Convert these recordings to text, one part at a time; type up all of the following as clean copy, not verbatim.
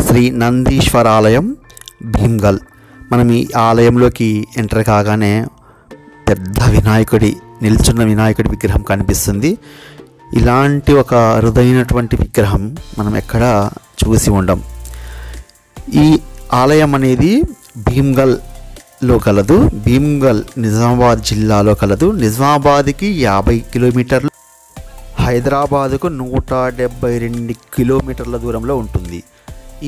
శ్రీ నందీశ్వర ఆలయం భీమ్గల్. మనం ఈ ఆలయంలోకి ఎంటర్ కాగానే పెద్ద నిల్చున్న వినాయకుడి విగ్రహం కనిపిస్తుంది. ఇలాంటి ఒక అరుదైనటువంటి విగ్రహం మనం ఎక్కడ చూసి ఉండం. ఈ ఆలయం అనేది భీమ్గల్లో కలదు. భీమ్గల్ నిజామాబాద్ జిల్లాలో కలదు. నిజామాబాద్కి 50 కిలోమీటర్లు, హైదరాబాదుకు 172 కిలోమీటర్ల దూరంలో ఉంటుంది.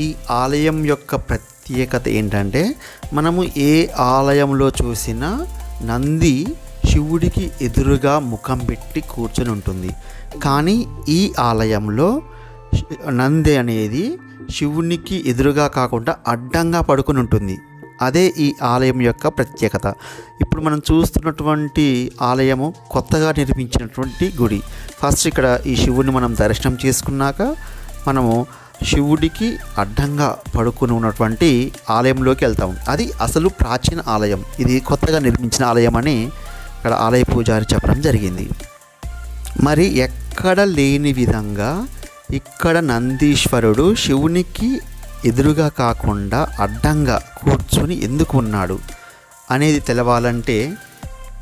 ఈ ఆలయం యొక్క ప్రత్యేకత ఏంటంటే, మనము ఏ ఆలయంలో చూసినా నంది శివుడికి ఎదురుగా ముఖం పెట్టి కూర్చొని ఉంటుంది. కానీ ఈ ఆలయంలో నంది అనేది శివునికి ఎదురుగా కాకుండా అడ్డంగా పడుకొని ఉంటుంది. అదే ఈ ఆలయం యొక్క ప్రత్యేకత. ఇప్పుడు మనం చూస్తున్నటువంటి ఆలయము కొత్తగా నిర్మించినటువంటి గుడి. ఫస్ట్ ఇక్కడ ఈ శివుడిని మనం దర్శనం చేసుకున్నాక మనము శివుడికి అడ్డంగా పడుకుని ఉన్నటువంటి ఆలయంలోకి వెళ్తాం. అది అసలు ప్రాచీన ఆలయం. ఇది కొత్తగా నిర్మించిన ఆలయం అని ఇక్కడ ఆలయ పూజారి చెప్పడం జరిగింది. మరి ఎక్కడ లేని విధంగా ఇక్కడ నందీశ్వరుడు శివునికి ఎదురుగా కాకుండా అడ్డంగా కూర్చొని ఎందుకు ఉన్నాడు అనేది తెలవాలంటే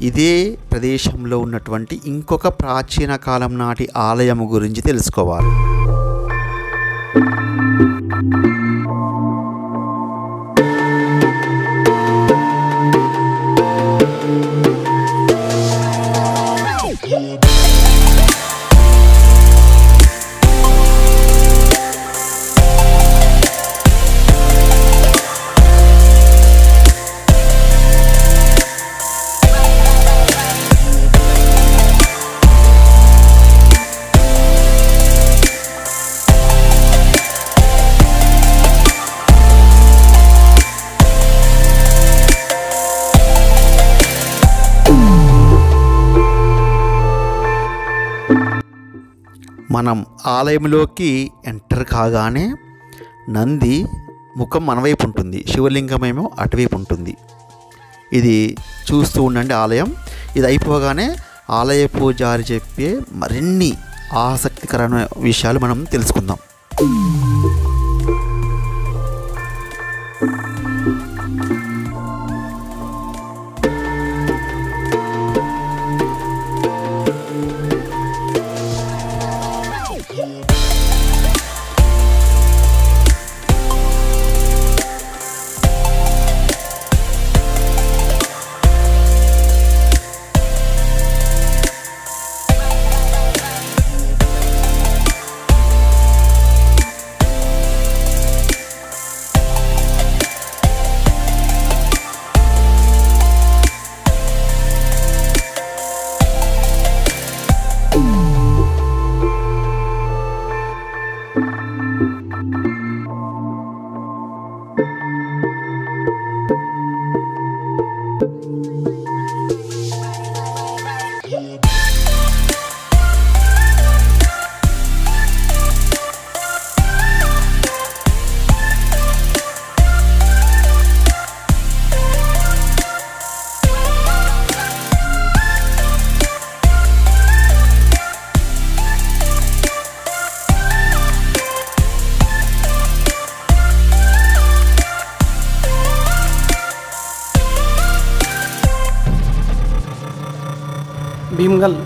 ఇదే ప్రదేశంలో ఉన్నటువంటి ఇంకొక ప్రాచీన కాలం నాటి ఆలయం గురించి తెలుసుకోవాలి. మనం ఆలయంలోకి ఎంటర్ కాగానే నంది ముఖం మన వైపు ఉంటుంది, శివలింగం ఏమో అటువైపు ఉంటుంది. ఇది చూస్తూ ఉండండి ఆలయం. ఇది అయిపోగానే ఆలయ పూజారి చెప్పే మరిన్ని ఆసక్తికరమైన విషయాలు మనం తెలుసుకుందాం. భీమ్గల్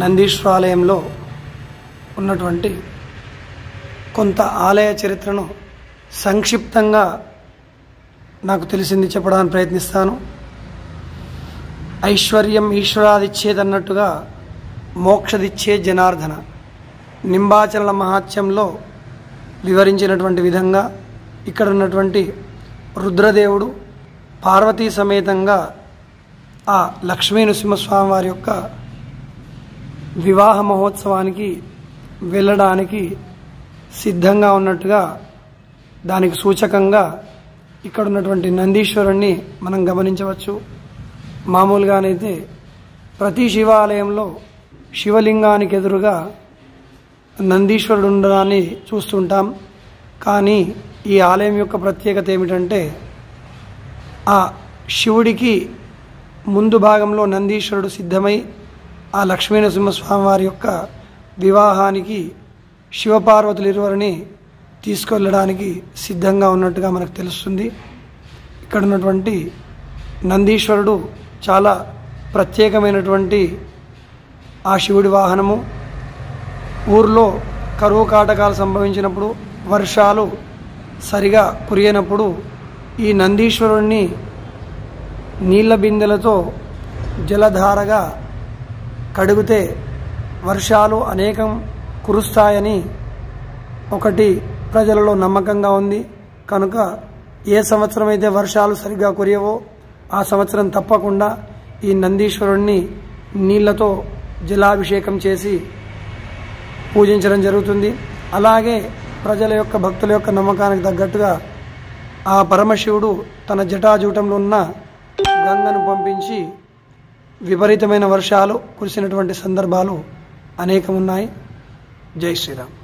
నందీశ్వర ఆలయంలో ఉన్నటువంటి కొంత ఆలయ చరిత్రను సంక్షిప్తంగా నాకు తెలిసింది చెప్పడానికి ప్రయత్నిస్తాను. ఐశ్వర్యం ఈశ్వరాదిచ్చేదన్నట్టుగా మోక్షదిచ్చే జనార్దన నింబాచల మహాత్మ్యంలో వివరించినటువంటి విధంగా ఇక్కడ ఉన్నటువంటి రుద్రదేవుడు పార్వతీ సమేతంగా ఆ లక్ష్మీ నృసింహస్వామి వారి యొక్క వివాహ మహోత్సవానికి వెళ్ళడానికి సిద్ధంగా ఉన్నట్టుగా దానికి సూచకంగా ఇక్కడ ఉన్నటువంటి నందీశ్వరుణ్ణి మనం గమనించవచ్చు. మామూలుగానైతే ప్రతి శివాలయంలో శివలింగానికి ఎదురుగా నందీశ్వరుడు ఉండడాన్ని చూస్తుంటాం. కానీ ఈ ఆలయం యొక్క ప్రత్యేకత ఏమిటంటే, ఆ శివుడికి ముందు భాగంలో నందీశ్వరుడు సిద్ధమై ఆ లక్ష్మీనరసింహస్వామి వారి యొక్క వివాహానికి శివపార్వతులు ఇరువురిని తీసుకెళ్ళడానికి సిద్ధంగా ఉన్నట్టుగా మనకు తెలుస్తుంది. ఇక్కడ ఉన్నటువంటి నందీశ్వరుడు చాలా ప్రత్యేకమైనటువంటి ఆ శివుడి వాహనము. ఊర్లో కరువు కాటకాలు సంభవించినప్పుడు, వర్షాలు సరిగా కురియనప్పుడు ఈ నందీశ్వరుణ్ణి నీళ్ల బిందెలతో జలధారగా కడిగితే వర్షాలు అనేకం కురుస్తాయని ఒకటి ప్రజలలో నమ్మకంగా ఉంది. కనుక ఏ సంవత్సరం అయితే వర్షాలు సరిగ్గా కురియవో ఆ సంవత్సరం తప్పకుండా ఈ నందీశ్వరుణ్ణి నీళ్లతో జలాభిషేకం చేసి పూజించడం జరుగుతుంది. అలాగే ప్రజల యొక్క భక్తుల యొక్క నమ్మకానికి తగ్గట్టుగా ఆ పరమశివుడు తన జటాజూటంలో ఉన్న గంగను పంపించి విపరీతమైన వర్షాలు కురిసినటువంటి సందర్భాలు అనేకమున్నాయి. జై శ్రీరామ్.